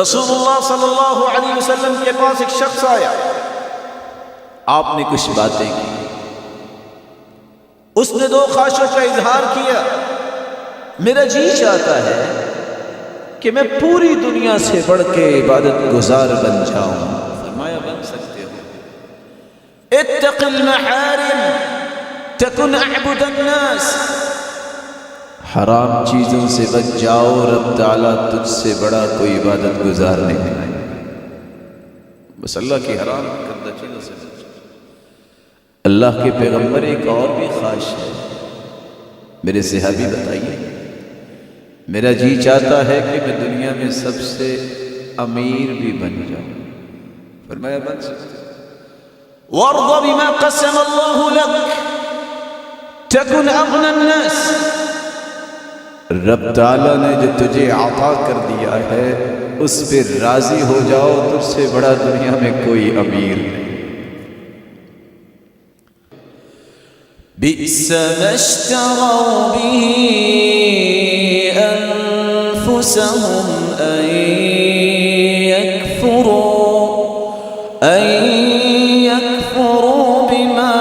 رسول اللہ صلی اللہ علیہ وسلم کے پاس ایک شخص آیا، آپ نے کچھ باتیں کی، اس نے دو خواہشوں کا اظہار کیا۔ میرا جی چاہتا ہے کہ میں پوری دنیا سے بڑھ کے عبادت گزار بن جاؤں۔ فرمایا بن سکتے ہو، اتق المحارم تکن اعبد الناس، حرام چیزوں سے بچ جاؤ، رب تعالیٰ تجھ سے بڑا کوئی عبادت گزار نہیں ہے۔ بس اللہ کی حرام کردہ چیزوں سے بچ جاؤ۔ اللہ کے پیغمبر ایک اور بھی خواہش ہے، میرے صحابی بتائیے، میرا جی چاہتا ہے کہ میں دنیا میں سب سے امیر بھی بن جاؤں۔ فرمایا بن سکتے ہو، وارض بما قسم اللہ لک تکن اغنى الناس، رب تعالیٰ نے جو تجھے عطا کر دیا ہے اس پہ راضی ہو جاؤ، تجھ سے بڑا دنیا میں کوئی امیر نہیں۔ بئس ما اشتروا به انفسهم ان يكفروا بما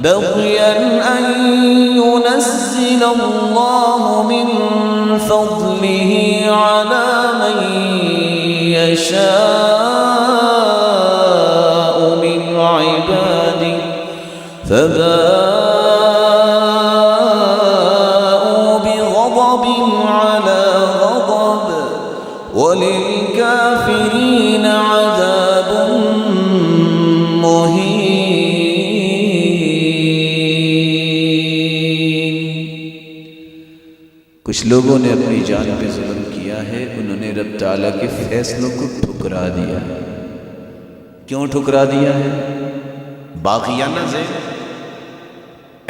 بغيا أن ينزل الله من فضله على من يشاء من عباده فباءوا بغضب على غضب وللكافرين عذاب مهين۔ کچھ لوگوں نے اپنی جان پہ ظلم کیا ہے، انہوں نے رب تعالیٰ کے فیصلوں کو ٹھکرا دیا ہے۔ کیوں ٹھکرا دیا ہے؟ باغیانہ ذہن،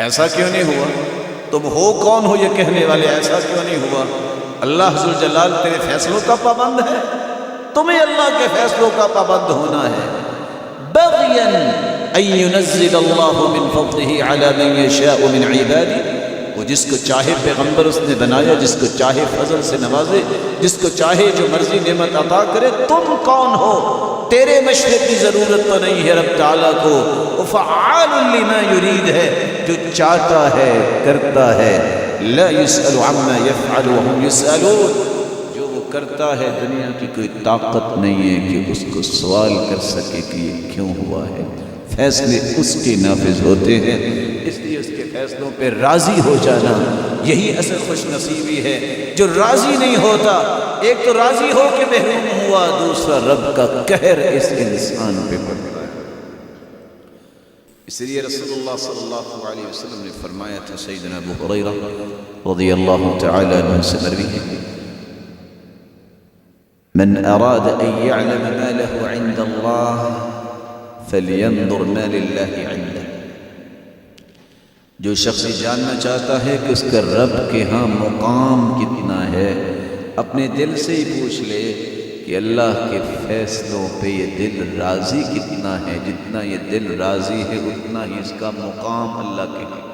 ایسا کیوں نہیں ہوا؟ تم ہو کون ہو یہ کہنے والے؟ ایسا کیوں نہیں ہوا؟ اللہ ذوالجلال تیرے فیصلوں کا پابند ہے، تمہیں اللہ کے فیصلوں کا پابند ہونا ہے۔ بغیا ان ينزل اللہ من فضلہ علی من یشاء من عبادہ، وہ جس کو چاہے پیغمبر اس نے بنایا، جس کو چاہے فضل سے نوازے، جس کو چاہے جو مرضی نعمت عطا کرے۔ تم کون ہو؟ تیرے مشورے کی ضرورت تو نہیں ہے رب تعالیٰ کو، وہ فعال لما یرید ہے، جو چاہتا ہے کرتا ہے۔ لا يسأل عما يفعل وهم يسألون، جو وہ کرتا ہے دنیا کی کوئی طاقت نہیں ہے کہ اس کو سوال کر سکے کہ یہ کیوں ہوا ہے۔ فیصلے اس کے نافذ ہوتے ہیں، اس لیے اس کے فیصلوں پہ راضی ہو جانا یہی اصل خوش نصیبی ہے۔ جو راضی نہیں ہوتا، ایک تو راضی ہو کے محروم ہوا، دوسرا رب کا قہر اس انسان پہ پڑتا ہے۔ اس لیے رسول اللہ صلی اللہ علیہ وسلم نے فرمایا تھا، سیدنا ابو ہریرہ رضی اللہ تعالی عنہ سے مروی ہے، من اراد ان يعلم ما له عند اللہ فَلْيَنْظُرْ مَا لِلَّهِ عِنْدَهُ، جو شخص جاننا چاہتا ہے کہ اس کا رب کے ہاں مقام کتنا ہے، اپنے دل سے ہی پوچھ لے کہ اللہ کے فیصلوں پہ یہ دل راضی کتنا ہے۔ جتنا یہ دل راضی ہے اتنا ہی اس کا مقام اللہ کے ہاں۔